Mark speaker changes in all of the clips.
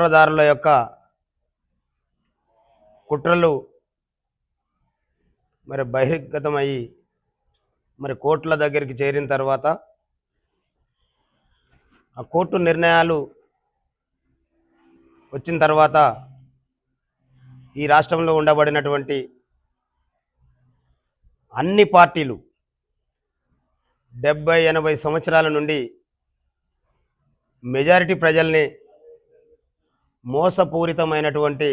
Speaker 1: కుట్రదారుల యొక్క కుట్రలు మరి బహిర్గతమయ్యి మరి కోర్టుల దగ్గరికి చేరిన తర్వాత ఆ కోర్టు నిర్ణయాలు వచ్చిన తర్వాత ఈ రాష్ట్రంలో ఉండబడినటువంటి అన్ని పార్టీలు 70-80 సంవత్సరాల నుండి మెజారిటీ ప్రజల్ని మోసపూరితమైనటువంటి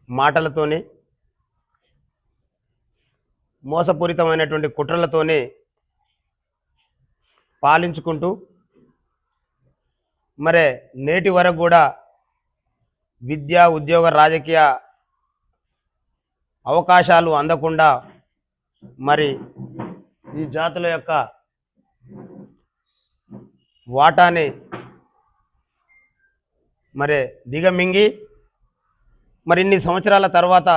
Speaker 1: మాటలతోనే మోసపూరితమైనటువంటి కుట్రలతోనే పాలించుకుంటూ మరే నేటి వరకు కూడా విద్య ఉద్యోగ రాజకీయ అవకాశాలు అందకుండా మరి ఈ జాతుల యొక్క వాటాని మరి దిగమింగి మరి ఇన్ని సంవత్సరాల తర్వాత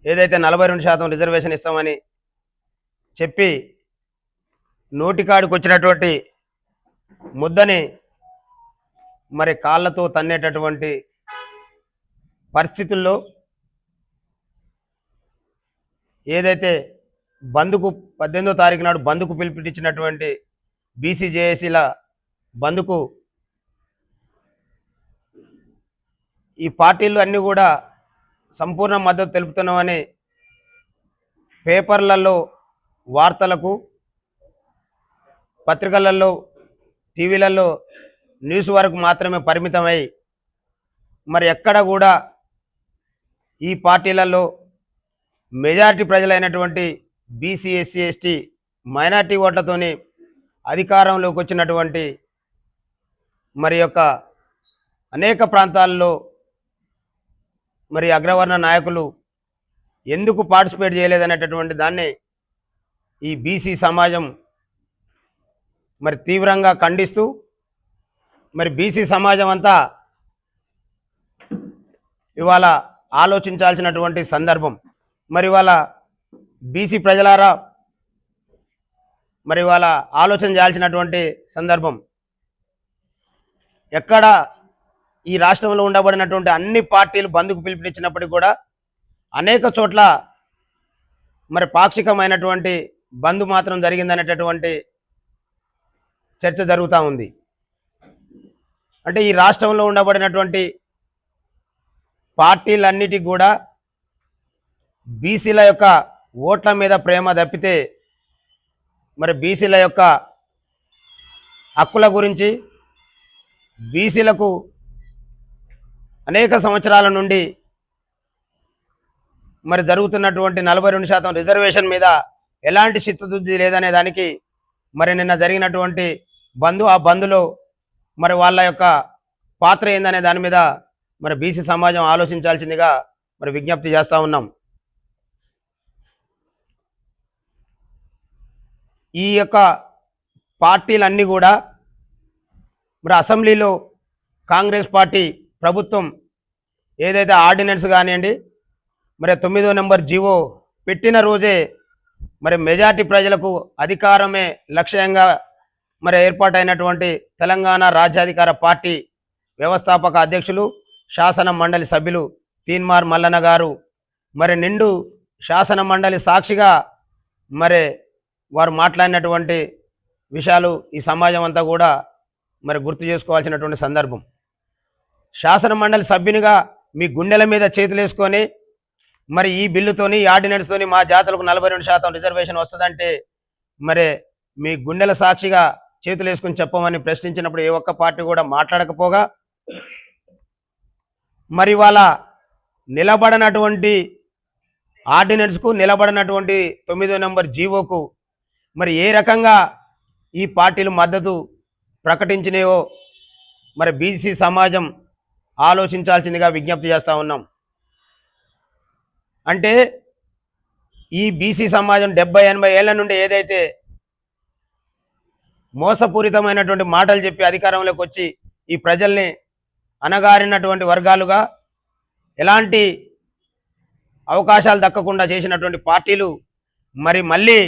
Speaker 1: ఏదైతే 42% రిజర్వేషన్ ఇస్తామని చెప్పి నోటికాడికి వచ్చినటువంటి ముద్దని మరి కాళ్ళతో తన్నేటటువంటి పరిస్థితుల్లో ఏదైతే బంద్కు 18వ తారీఖు నాడు బంద్కు పిలుపునిచ్చినటువంటి బీసీజేఏసీల బంద్కు ఈ పార్టీలు అన్నీ కూడా సంపూర్ణ మద్దతు తెలుపుతున్నామని పేపర్లలో వార్తలకు పత్రికలలో టీవీలలో న్యూస్ వరకు మాత్రమే పరిమితమై మరి ఎక్కడ కూడా ఈ పార్టీలలో మెజారిటీ ప్రజలైనటువంటి బీసీ ఎస్సీ ఎస్టీ మైనార్టీ ఓట్లతోని అధికారంలోకి వచ్చినటువంటి మరి యొక్క అనేక ప్రాంతాల్లో మరి అగ్రవర్ణ నాయకులు ఎందుకు పార్టిసిపేట్ చేయలేదనేటటువంటి దాన్ని ఈ బీసీ సమాజం మరి తీవ్రంగా ఖండిస్తూ మరి బీసీ సమాజం అంతా ఇవాళ ఆలోచించాల్సినటువంటి సందర్భం. మరి ఇవాళ బీసీ ప్రజలారా మరి ఇవాళ ఆలోచన చేయాల్సినటువంటి సందర్భం. ఎక్కడ ఈ రాష్ట్రంలో ఉండబడినటువంటి అన్ని పార్టీలు బంద్కు పిలుపునిచ్చినప్పటికీ కూడా అనేక చోట్ల మరి పాక్షికమైనటువంటి బంద్ మాత్రం జరిగిందనేటటువంటి చర్చ జరుగుతూ ఉంది. అంటే ఈ రాష్ట్రంలో ఉండబడినటువంటి పార్టీలన్నిటికీ కూడా బీసీల యొక్క ఓట్ల మీద ప్రేమ తప్పితే మరి బీసీల యొక్క హక్కుల గురించి బీసీలకు అనేక సంవత్సరాల నుండి మరి జరుగుతున్నటువంటి 42% రిజర్వేషన్ మీద ఎలాంటి చిత్తశుద్ధి లేదనే దానికి మరి నిన్న జరిగినటువంటి బంద్, ఆ బంద్లో మరి వాళ్ళ యొక్క పాత్ర ఏందనే దాని మీద మరి బీసీ సమాజం ఆలోచించాల్సిందిగా మరి విజ్ఞప్తి చేస్తూ ఉన్నాం. ఈ యొక్క పార్టీలన్నీ కూడా మరి అసెంబ్లీలో కాంగ్రెస్ పార్టీ ప్రభుత్వం ఏదైతే ఆర్డినెన్స్ కానివ్వండి మరి 9వ నెంబర్ జీవో పెట్టిన రోజే మరి మెజార్టీ ప్రజలకు అధికారమే లక్ష్యంగా మరి ఏర్పాటైనటువంటి తెలంగాణ రాజ్యాధికార పార్టీ వ్యవస్థాపక అధ్యక్షులు శాసన మండలి సభ్యులు తీన్మార్ మల్లన్న గారు మరి నిండు శాసన మండలి సాక్షిగా మరి వారు మాట్లాడినటువంటి విషయాలు ఈ సమాజం అంతా కూడా మరి గుర్తు చేసుకోవాల్సినటువంటి సందర్భం. శాసన మండలి సభ్యునిగా మీ గుండెల మీద చేతులు వేసుకొని మరి ఈ బిల్లుతోని ఈ ఆర్డినెన్స్తోని మా జాతులకు 42% రిజర్వేషన్ వస్తుందంటే మరి మీ గుండెల సాక్షిగా చేతులు వేసుకొని చెప్పమని ప్రశ్నించినప్పుడు ఏ ఒక్క పార్టీ కూడా మాట్లాడకపోగా మరి వాళ్ళ నిలబడినటువంటి ఆర్డినెన్స్కు నిలబడినటువంటి 9వ నెంబర్ జీవోకు మరి ఏ రకంగా ఈ పార్టీలు మద్దతు ప్రకటించినాయో మరి బీసీ సమాజం ఆలోచించాల్సిందిగా విజ్ఞప్తి చేస్తూ ఉన్నాం. అంటే ఈ బీసీ సమాజం 70-80 ఏళ్ల నుండి ఏదైతే మోసపూరితమైనటువంటి మాటలు చెప్పి అధికారంలోకి వచ్చి ఈ ప్రజల్ని అనగారినటువంటి వర్గాలుగా ఎలాంటి అవకాశాలు దక్కకుండా చేసినటువంటి పార్టీలు మరి మళ్ళీ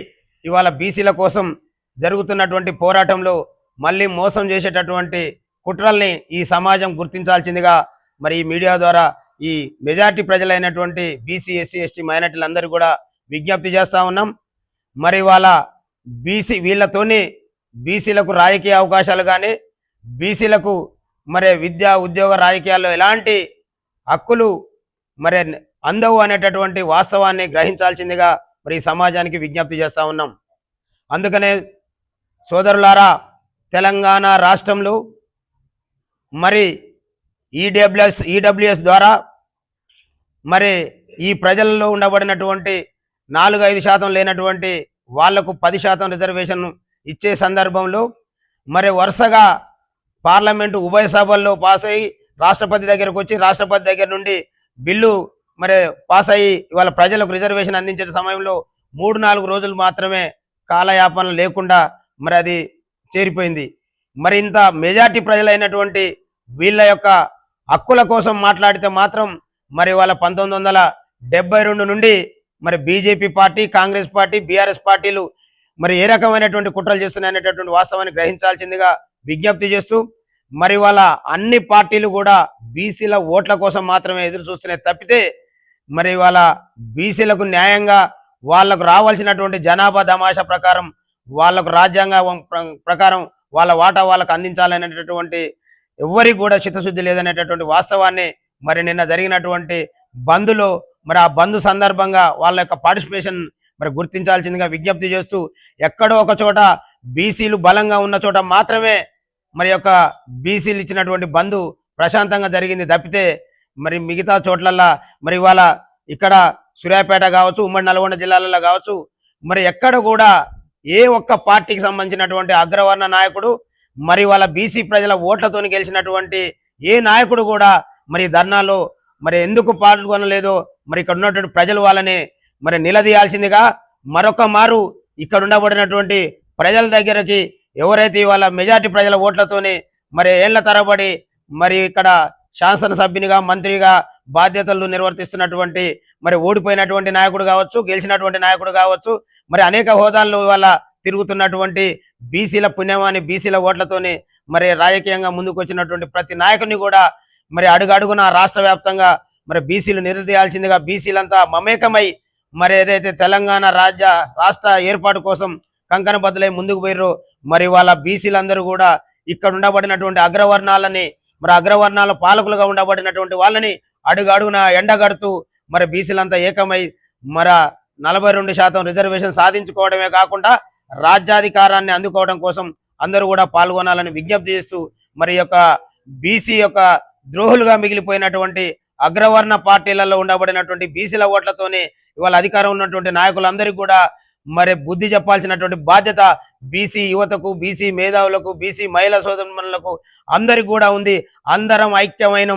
Speaker 1: ఇవాళ బీసీల కోసం జరుగుతున్నటువంటి పోరాటంలో మళ్ళీ మోసం చేసేటటువంటి కుట్రల్ని ఈ సమాజం గుర్తించాల్సిందిగా మరి ఈ మీడియా ద్వారా ఈ మెజార్టీ ప్రజలైనటువంటి బీసీ ఎస్సీ ఎస్టీ మైనార్టీలందరూ కూడా విజ్ఞప్తి చేస్తూ ఉన్నాం. మరి వాళ్ళ వీళ్ళతోని బీసీలకు రాజకీయ అవకాశాలు కానీ బీసీలకు మరి విద్యా ఉద్యోగ రాజకీయాల్లో ఎలాంటి హక్కులు మరి అందవు అనేటటువంటి వాస్తవాన్ని గ్రహించాల్సిందిగా మరి ఈ సమాజానికి విజ్ఞప్తి చేస్తూ ఉన్నాం. అందుకనే సోదరులారా, తెలంగాణ రాష్ట్రంలో మరి ఈడబ్ల్యూఎస్ ద్వారా మరి ఈ ప్రజల్లో ఉండబడినటువంటి 4-5% లేనటువంటి వాళ్లకు 10% రిజర్వేషన్ ఇచ్చే సందర్భంలో మరి వరుసగా పార్లమెంటు ఉభయ సభల్లో పాస్ అయ్యి రాష్ట్రపతి దగ్గరకు వచ్చి రాష్ట్రపతి దగ్గర నుండి బిల్లు మరి పాస్ అయ్యి ఇవాళ ప్రజలకు రిజర్వేషన్ అందించే సమయంలో 3-4 రోజులు మాత్రమే కాలయాపన లేకుండా మరి అది చేరిపోయింది. మరి ఇంత మెజార్టీ ప్రజలైనటువంటి వీళ్ళ యొక్క హక్కుల కోసం మాట్లాడితే మాత్రం మరి వాళ్ళ 1972 నుండి మరి BJP party, Congress party, BRS పార్టీలు మరి ఏ రకమైనటువంటి కుట్రలు చేస్తున్నాయనేటటువంటి వాస్తవాన్ని గ్రహించాల్సిందిగా విజ్ఞప్తి చేస్తూ మరి వాళ్ళ అన్ని పార్టీలు కూడా బీసీల ఓట్ల కోసం మాత్రమే ఎదురు చూస్తున్నాయి తప్పితే మరి వాళ్ళ బీసీలకు న్యాయంగా వాళ్లకు రావాల్సినటువంటి జనాభా దమాషా ప్రకారం వాళ్లకు రాజ్యాంగం ప్రకారం వాళ్ళ వాటా వాళ్ళకు అందించాలనేటటువంటి ఎవరికి కూడా చిత్తశుద్ధి లేదనేటటువంటి వాస్తవాన్ని మరి నిన్న జరిగినటువంటి బంద్లో మరి ఆ బంద్ సందర్భంగా వాళ్ళ యొక్క పార్టిసిపేషన్ మరి గుర్తించాల్సిందిగా విజ్ఞప్తి చేస్తూ ఎక్కడో ఒక చోట బీసీలు బలంగా ఉన్న చోట మాత్రమే మరి యొక్క బీసీలు ఇచ్చినటువంటి బంద్ ప్రశాంతంగా జరిగింది తప్పితే మరి మిగతా చోట్లల్లా మరి ఇవాళ ఇక్కడ సూర్యాపేట కావచ్చు, ఉమ్మడి నల్గొండ జిల్లాలలో కావచ్చు, మరి ఎక్కడ కూడా ఏ ఒక్క పార్టీకి సంబంధించినటువంటి అగ్రవర్ణ నాయకుడు మరి వాళ్ళ బీసీ ప్రజల ఓట్లతో గెలిచినటువంటి ఏ నాయకుడు కూడా మరి ధర్నాలో మరి ఎందుకు పాల్గొనలేదో మరి ఇక్కడ ఉన్నటువంటి ప్రజలు వాళ్ళని మరి నిలదీయాల్సిందిగా మరొక మారు ఇక్కడ ఉండబడినటువంటి ప్రజల దగ్గరకి ఎవరైతే వాళ్ళ మెజార్టీ ప్రజల ఓట్లతోనే మరి ఏళ్ల తరబడి మరి ఇక్కడ శాసనసభ్యునిగా, మంత్రిగా బాధ్యతలు నిర్వర్తిస్తున్నటువంటి మరి ఓడిపోయినటువంటి నాయకుడు కావచ్చు, గెలిచినటువంటి నాయకుడు కావచ్చు, మరి అనేక హోదాల్లో ఇవాళ తిరుగుతున్నటువంటి బీసీల పుణ్యమాని బీసీల ఓట్లతోనే మరి రాజకీయంగా ముందుకు వచ్చినటువంటి ప్రతి నాయకుని కూడా మరి అడుగడుగున రాష్ట్ర వ్యాప్తంగా మరి బీసీలు నిలదీయాల్సిందిగా బీసీలంతా మమేకమై మరి ఏదైతే తెలంగాణ రాష్ట్ర ఏర్పాటు కోసం కంకణబద్దులై ముందుకు పోయారో మరి వాళ్ళ బీసీలందరూ కూడా ఇక్కడ ఉండబడినటువంటి అగ్రవర్ణాలని మరి అగ్రవర్ణాల పాలకులుగా ఉండబడినటువంటి వాళ్ళని అడుగడుగున ఎండగడుతూ మరి బీసీలంతా ఏకమై మరి 42% రిజర్వేషన్ సాధించుకోవడమే కాకుండా రాజ్యాధికారాన్ని అందుకోవడం కోసం అందరూ కూడా పాల్గొనాలని విజ్ఞప్తి చేస్తూ మరి యొక్క బీసీ యొక్క ద్రోహులుగా మిగిలిపోయినటువంటి అగ్రవర్ణ పార్టీలలో ఉండబడినటువంటి బీసీల ఓట్లతోనే ఇవాళ అధికారం ఉన్నటువంటి నాయకులందరికీ కూడా మరి బుద్ధి చెప్పాల్సినటువంటి బాధ్యత బీసీ యువతకు, బీసీ మేధావులకు, బీసీ మహిళా సోదరులకు అందరికి కూడా ఉంది. అందరం ఐక్యమైన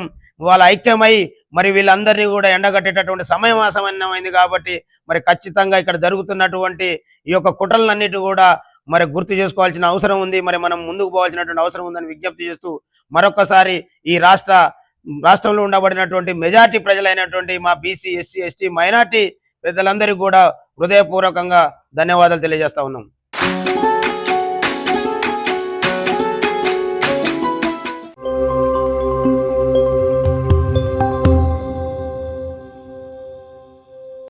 Speaker 1: వాళ్ళ ఐక్యమై మరి వీళ్ళందరినీ కూడా ఎండగట్టేటటువంటి సమయం ఆసన్నమైంది కాబట్టి మరి ఖచ్చితంగా ఇక్కడ జరుగుతున్నటువంటి ఈ యొక్క కుట్రలన్నిటి కూడా మరి గుర్తు చేసుకోవాల్సిన అవసరం ఉంది. మరి మనం ముందుకు పోవాల్సినటువంటి అవసరం ఉందని విజ్ఞప్తి చేస్తూ మరొకసారి ఈ రాష్ట్రంలో ఉండబడినటువంటి మెజార్టీ ప్రజలైనటువంటి మా బీసీ, ఎస్సీ, ఎస్టీ, మైనార్టీ పెద్దలందరికీ కూడా హృదయపూర్వకంగా ధన్యవాదాలు తెలియజేస్తా ఉన్నాం.